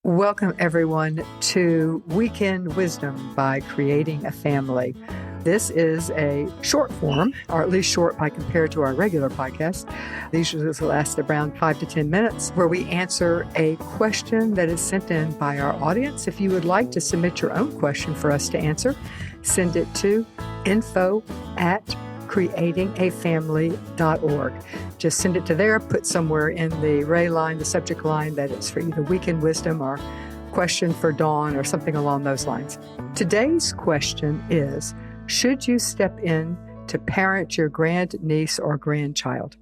Welcome, everyone, to Weekend Wisdom by Creating a Family. This is a short form, or at least short by compared to our regular podcast. These usually last around 5 to 10 minutes, where we answer a question that is sent in by our audience. If you would like to submit your own question for us to answer, send it to info@creatingafamily.org. Just send it to there, put somewhere in the ray line, the subject line, that it's for either Weekend Wisdom or question for Dawn or something along those lines. Today's question is, should you step in to parent your grandniece or grandchild?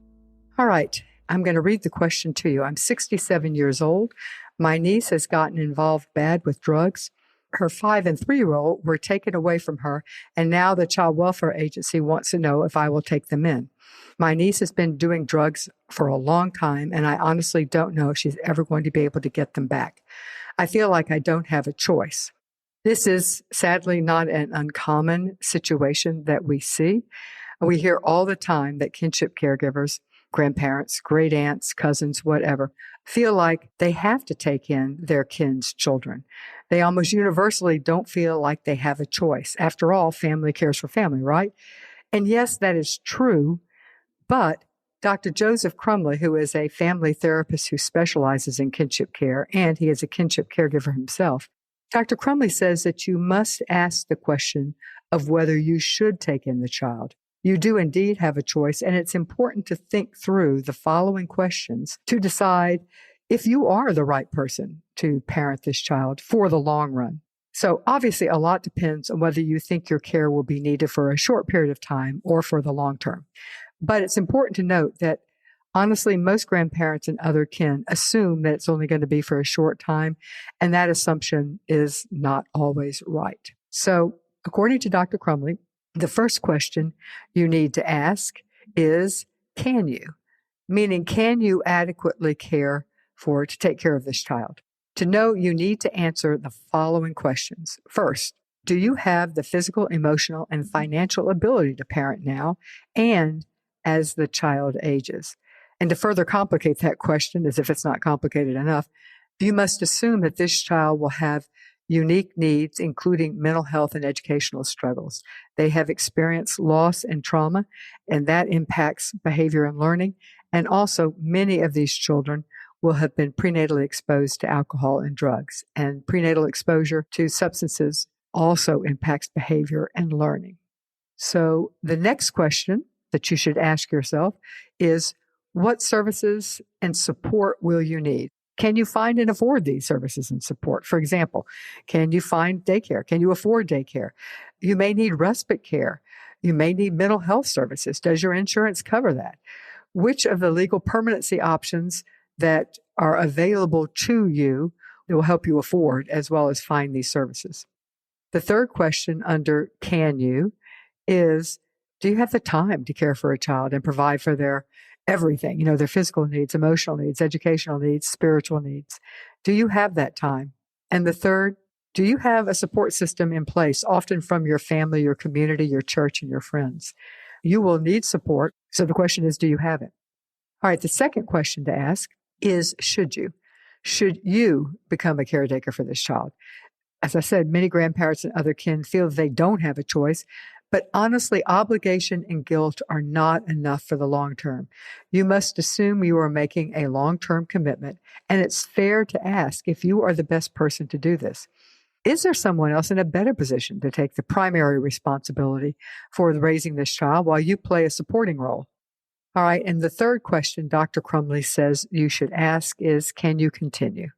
All right, I'm going to read the question to you. I'm 67 years old. My niece has gotten involved bad with drugs. Her 5 and 3-year-old were taken away from her, and now the Child Welfare Agency wants to know if I will take them in. My niece has been doing drugs for a long time, and I honestly don't know if she's ever going to be able to get them back. I feel like I don't have a choice. This is sadly not an uncommon situation that we see. We hear all the time that kinship caregivers, grandparents, great aunts, cousins, whatever, feel like they have to take in their kin's children. They almost universally don't feel like they have a choice. After all, family cares for family, right? And yes, that is true. But Dr. Joseph Crumley, who is a family therapist who specializes in kinship care, and he is a kinship caregiver himself, Dr. Crumley says that you must ask the question of whether you should take in the child. You do indeed have a choice, and it's important to think through the following questions to decide if you are the right person to parent this child for the long run. So obviously, a lot depends on whether you think your care will be needed for a short period of time or for the long term. But it's important to note that, honestly, most grandparents and other kin assume that it's only going to be for a short time, and that assumption is not always right. So, according to Dr. Crumley, the first question you need to ask is, can you? Meaning, can you adequately to take care of this child? To know, you need to answer the following questions. First, do you have the physical, emotional, and financial ability to parent now and as the child ages? And to further complicate that question, as if it's not complicated enough, you must assume that this child will have unique needs, including mental health and educational struggles. They have experienced loss and trauma, and that impacts behavior and learning. And also, many of these children will have been prenatally exposed to alcohol and drugs. And prenatal exposure to substances also impacts behavior and learning. So the next question that you should ask yourself is, what services and support will you need? Can you find and afford these services and support? For example, can you find daycare? Can you afford daycare? You may need respite care. You may need mental health services. Does your insurance cover that? Which of the legal permanency options that are available to you that will help you afford as well as find these services? The third question under can you is, do you have the time to care for a child and provide for their everything, their physical needs, emotional needs, educational needs, spiritual needs? Do you have that time? And the third, do you have a support system in place, often from your family, your community, your church, and your friends? You will need support. So the question is, do you have it? All right, the second question to ask is, should you? Should you become a caretaker for this child? As I said, many grandparents and other kin feel they don't have a choice, but honestly, obligation and guilt are not enough for the long term. You must assume you are making a long-term commitment, and it's fair to ask if you are the best person to do this. Is there someone else in a better position to take the primary responsibility for raising this child while you play a supporting role? All right, and the third question Dr. Crumley says you should ask is, can you continue?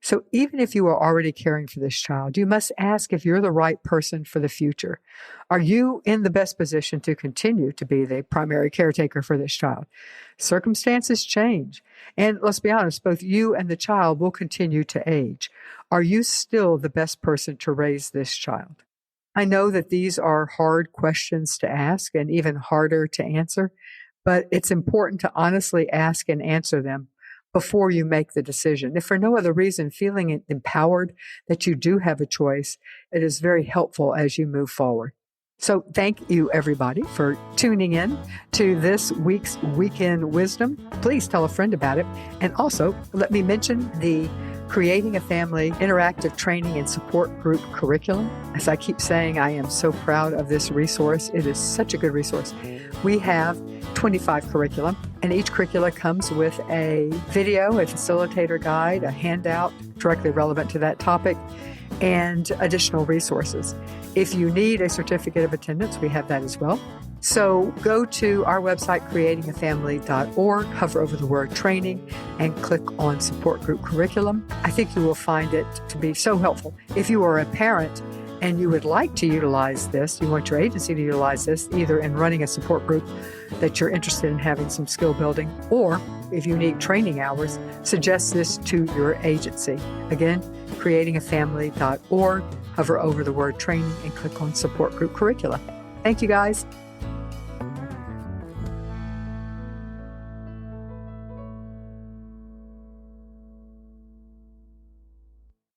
So even if you are already caring for this child, you must ask if you're the right person for the future. Are you in the best position to continue to be the primary caretaker for this child? Circumstances change. And let's be honest, both you and the child will continue to age. Are you still the best person to raise this child? I know that these are hard questions to ask and even harder to answer, but it's important to honestly ask and answer them before you make the decision. If for no other reason, feeling empowered that you do have a choice, it is very helpful as you move forward. So thank you, everybody, for tuning in to this week's Weekend Wisdom. Please tell a friend about it. And also, let me mention the Creating a Family interactive training and support group curriculum. As I keep saying, I am so proud of this resource. It is such a good resource. We have 25 curriculum, and each curricula comes with a video, a facilitator guide, a handout directly relevant to that topic, and additional resources. If you need a certificate of attendance, we have that as well. So go to our website, creatingafamily.org, hover over the word training, and click on support group curriculum. I think you will find it to be so helpful. If you are a parent and you would like to utilize this, you want your agency to utilize this, either in running a support group that you're interested in having some skill building, or if you need training hours, suggest this to your agency. Again, creatingafamily.org, hover over the word training and click on support group curricula. Thank you, guys.